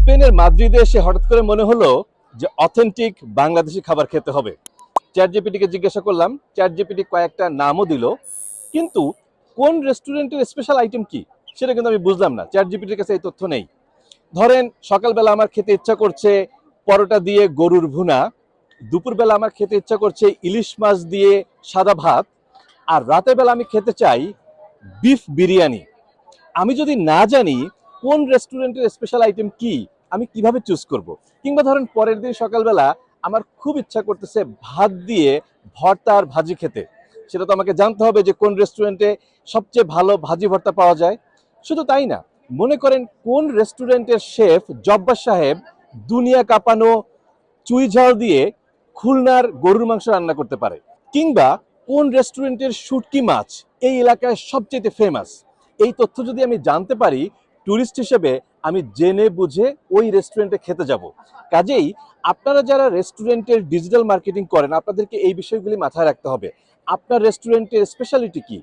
স্পেনের মাদ্রিদে এসে হঠাৎ করে মনে হলো যে অথেন্টিক বাংলাদেশি খাবার খেতে হবে। চ্যাট জিপিটিকে জিজ্ঞাসা করলাম, চ্যাট জিপিটি কয়েকটা নামও দিল, কিন্তু কোন রেস্টুরেন্টের স্পেশাল আইটেম কি সেটা কিন্তু আমি বুঝলাম না। চ্যাট জিপিটির কাছে এই তথ্য নেই। ধরেন সকালবেলা আমার খেতে ইচ্ছা করছে পরোটা দিয়ে গরুর ভুনা, দুপুরবেলা আমার খেতে ইচ্ছা করছে ইলিশ মাছ দিয়ে সাদা ভাত, আর রাতের বেলা আমি খেতে চাই বিফ বিরিয়ানি। আমি যদি না জানি কোন রেস্টুরেন্টের স্পেশাল আইটেম কি, আমি কিভাবে চুজ করব? কিংবা ধরেন পরের দিন সকালবেলা আমার খুব ইচ্ছা করতেছে ভাত দিয়ে ভর্তা আর ভাজি খেতে, সেটা তো আমাকে জানতে হবে যে কোন রেস্টুরেন্টে সবচেয়ে ভালো ভাজি ভর্তা পাওয়া যায়। শুধু তাই না, মনে করেন কোন রেস্টুরেন্টের শেফ জব্বার সাহেব দুনিয়া কাঁপানো চুই ঝাল দিয়ে খুলনার গরুর মাংস রান্না করতে পারে, কিংবা কোন রেস্টুরেন্টের শুটকি মাছ এই এলাকায় সবচেয়ে ফেমাস। এই তথ্য যদি আমি জানতে পারি, ট্যুরিস্ট হিসেবে আমি জেনে বুঝে ওই রেস্টুরেন্টে খেতে যাব। কাজেই আপনারা যারা রেস্টুরেন্টের ডিজিটাল মার্কেটিং করেন, আপনাদেরকে এই বিষয়গুলি মাথায় রাখতে হবে। আপনার রেস্টুরেন্টের স্পেশালিটি কি,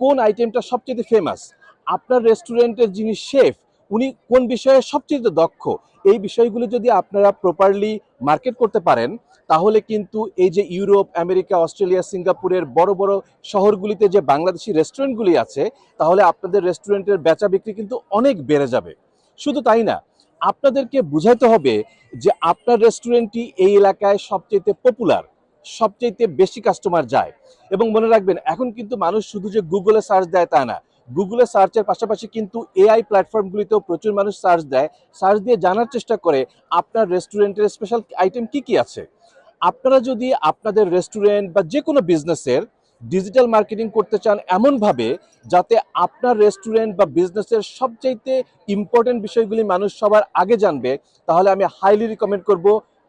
কোন আইটেমটা সবচেয়ে ফেমাস, আপনার রেস্টুরেন্টের যিনি শেফ উনি কোন বিষয়ে সবচেয়ে দক্ষ, এই বিষয়গুলি যদি আপনারা প্রপারলি মার্কেট করতে পারেন, তাহলে কিন্তু এই যে ইউরোপ, আমেরিকা, অস্ট্রেলিয়া, সিঙ্গাপুরের বড় বড় শহরগুলিতে যে বাংলাদেশি রেস্টুরেন্টগুলি আছে, তাহলে আপনাদের রেস্টুরেন্টের বেচা বিক্রি কিন্তু অনেক বেড়ে যাবে। শুধু তাই না, আপনাদেরকে বুঝাইতে হবে যে আপনার রেস্টুরেন্টটি এই এলাকায় সবচেয়ে পপুলার, সবচেয়ে বেশি কাস্টমার যায়। এবং মনে রাখবেন, এখন কিন্তু মানুষ শুধু যে গুগলে সার্চ দেয় তা না, গুগলে সার্চের পাশাপাশি কিন্তু এআই প্ল্যাটফর্মগুলিতেও প্রচুর মানুষ সার্চ দেয়। সার্চ দিয়ে জানার চেষ্টা করে আপনার রেস্টুরেন্টের স্পেশাল আইটেম কি কি আছে। আপনারা যদি আপনাদের রেস্টুরেন্ট বা যে কোনো বিজনেসের ডিজিটাল মার্কেটিং করতে চান এমনভাবে যাতে আপনার রেস্টুরেন্ট বা বিজনেসের সবচাইতে ইম্পর্টেন্ট বিষয়গুলি মানুষ সবার আগে জানবে, তাহলে আমি হাইলি রিকমেন্ড করব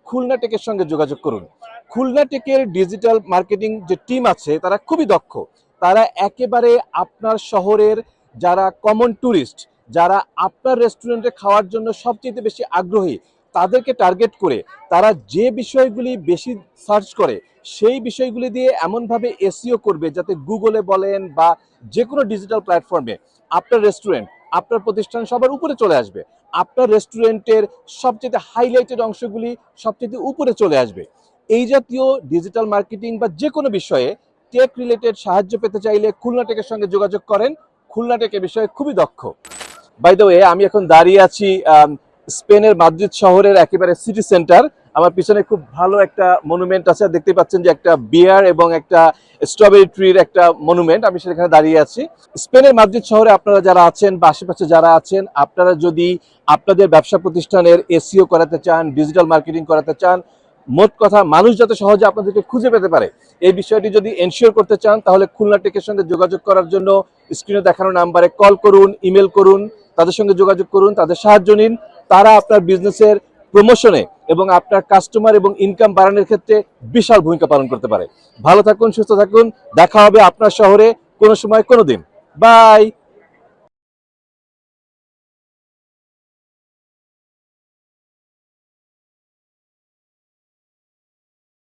খুলনা টেকের সঙ্গে যোগাযোগ করুন। খুলনা টেকের ডিজিটাল মার্কেটিং যে টিম আছে তারা খুবই দক্ষ। তারা একেবারে আপনার শহরের যারা কমন ট্যুরিস্ট, যারা আপনার রেস্টুরেন্টে খাওয়ার জন্য সবচেয়ে বেশি আগ্রহী, তাদেরকে টার্গেট করে তারা যে বিষয়গুলি বেশি সার্চ করে সেই বিষয়গুলি দিয়ে এমনভাবে এসইও করবে যাতে গুগলে বলেন বা যে কোনো ডিজিটাল প্ল্যাটফর্মে আপনার রেস্টুরেন্ট, আপনার প্রতিষ্ঠান সবার উপরে চলে আসবে। আপনার রেস্টুরেন্টের সবচেয়ে হাইলাইটেড অংশগুলি সবচেয়ে উপরে চলে আসবে। এই জাতীয় ডিজিটাল মার্কেটিং বা যে কোনো বিষয়ে টেক রিলেটেড সাহায্য পেতে চাইলে খুলনা টেকের সঙ্গে যোগাযোগ করেন। খুলনা টেক এ বিষয়ে খুবই দক্ষ। বাই দ্য ওয়ে, আমি এখন দাঁড়িয়ে আছি স্পেনের মাদ্রিদ শহরের একেবারে সিটি সেন্টার। আমার পিছনে খুব ভালো একটা মনুমেন্ট আছে, দেখতে পাচ্ছেন যে একটা বিয়ার এবং একটা স্ট্রবেরি ট্রির একটা মনুমেন্ট, আমি সেখানে দাঁড়িয়ে আছি। স্পেনের মাদ্রিদ শহরে আপনারা যারা আছেন বা আশেপাশে যারা আছেন, আপনারা যদি আপনাদের ব্যবসা প্রতিষ্ঠানের এসইও করাতে চান, ডিজিটাল মার্কেটিং করাতে চান, মোট কথা মানুষ যাতে সহজে আপনাদেরকে খুঁজে পেতে পারে, এই বিষয়টি যদি এনশিওর করতে চান, তাহলে খুলনা টেকের সঙ্গে যোগাযোগ করার জন্য স্ক্রিনে দেখানো নাম্বারে কল করুন, ইমেল করুন, তাদের সঙ্গে যোগাযোগ করুন, তাদের সাহায্য নিন। তারা আপনার বিজনেসের প্রমোশনে এবং আপনার কাস্টমার এবং ইনকাম বাড়ানোর ক্ষেত্রে বিশাল ভূমিকা পালন করতে পারে। ভালো থাকুন, সুস্থ থাকুন, দেখা হবে আপনার শহরে কোনো সময় কোনো দিন। বাই।